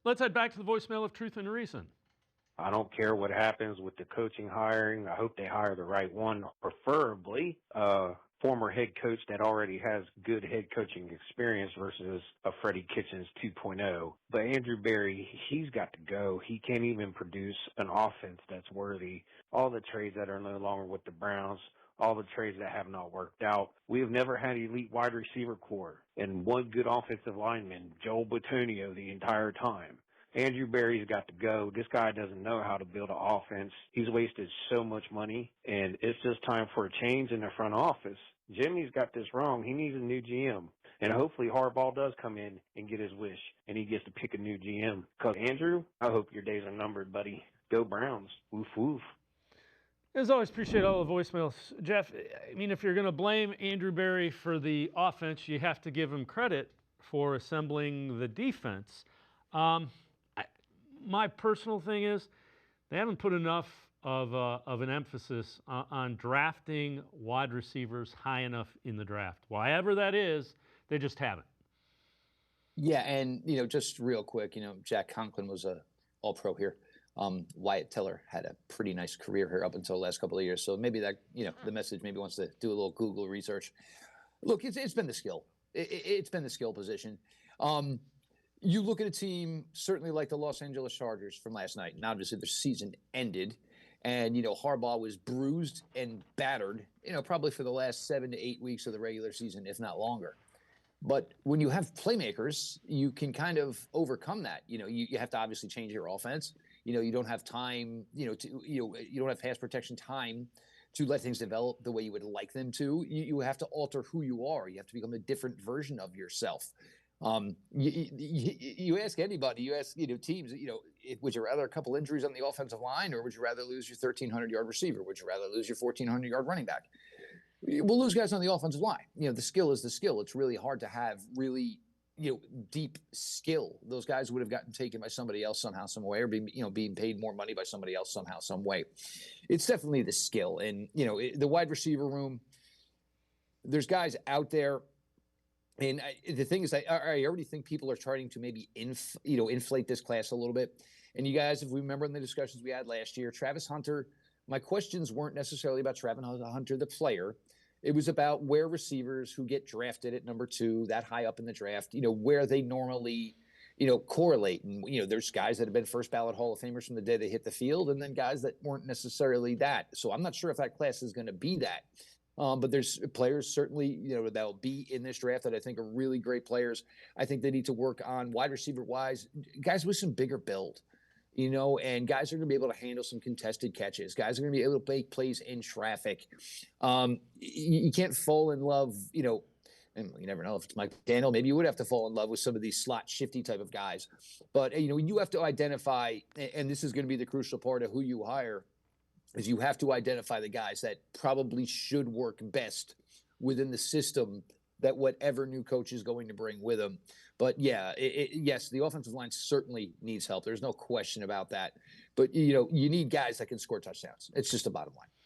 Let's head back to the voicemail of Truth and Reason. I don't care what happens with the coaching hiring. I hope they hire the right one, preferably former head coach that already has good head coaching experience versus a Freddie Kitchens 2.0. But Andrew Berry, he's got to go. He can't even produce an offense that's worthy. All the trades that are no longer with the Browns, all the trades that have not worked out. We have never had elite wide receiver core and one good offensive lineman, Joel Bitonio, the entire time. Andrew Berry's got to go. This guy doesn't know how to build an offense. He's wasted so much money, and it's just time for a change in the front office. Jimmy's got this wrong. He needs a new GM, and hopefully Harbaugh does come in and get his wish, and he gets to pick a new GM. Because, Andrew, I hope your days are numbered, buddy. Go Browns. Woof, woof. As always, appreciate all the voicemails. Jeff, I mean, if you're going to blame Andrew Berry for the offense, you have to give him credit for assembling the defense. My personal thing is they haven't put enough of an emphasis on drafting wide receivers high enough in the draft. Whatever that is, they just haven't. Yeah, and, just real quick, Jack Conklin was a All-Pro here. Wyatt Teller had a pretty nice career here up until the last couple of years. So maybe that, the message maybe wants to do a little Google research. Look, it's been the skill. It's been the skill position. You look at a team certainly like the Los Angeles Chargers from last night, and obviously their season ended, and, Harbaugh was bruised and battered, probably for the last 7 to 8 weeks of the regular season, if not longer. But when you have playmakers, you can kind of overcome that. You have to obviously change your offense. You don't have time, you don't have pass protection time to let things develop the way you would like them to. You have to alter who you are. You have to become a different version of yourself. You ask anybody, you ask, teams, would you rather a couple injuries on the offensive line, or would you rather lose your 1,300-yard receiver? Would you rather lose your 1,400-yard running back? We'll lose guys on the offensive line. The skill is the skill. It's really hard to have really, deep skill. Those guys would have gotten taken by somebody else somehow, some way, or being paid more money by somebody else somehow, some way. It's definitely the skill. And, the wide receiver room, there's guys out there. And the thing is, I already think people are trying to maybe inflate this class a little bit. And you guys, if we remember in the discussions we had last year, Travis Hunter, my questions weren't necessarily about Travis Hunter, the player. It was about where receivers who get drafted at number 2, that high up in the draft, where they normally, correlate. And, there's guys that have been first ballot Hall of Famers from the day they hit the field, and then guys that weren't necessarily that. So I'm not sure if that class is going to be that. But there's players certainly, that'll be in this draft that I think are really great players. I think they need to work on wide receiver wise, guys with some bigger build, and guys are going to be able to handle some contested catches. Guys are going to be able to make plays in traffic. You can't fall in love, and you never know if it's Mike Daniel. Maybe you would have to fall in love with some of these slot shifty type of guys. But, you have to identify, and this is going to be the crucial part of who you hire, is you have to identify the guys that probably should work best within the system that whatever new coach is going to bring with him. But yeah, yes, the offensive line certainly needs help. There's no question about that. But, you need guys that can score touchdowns. It's just the bottom line.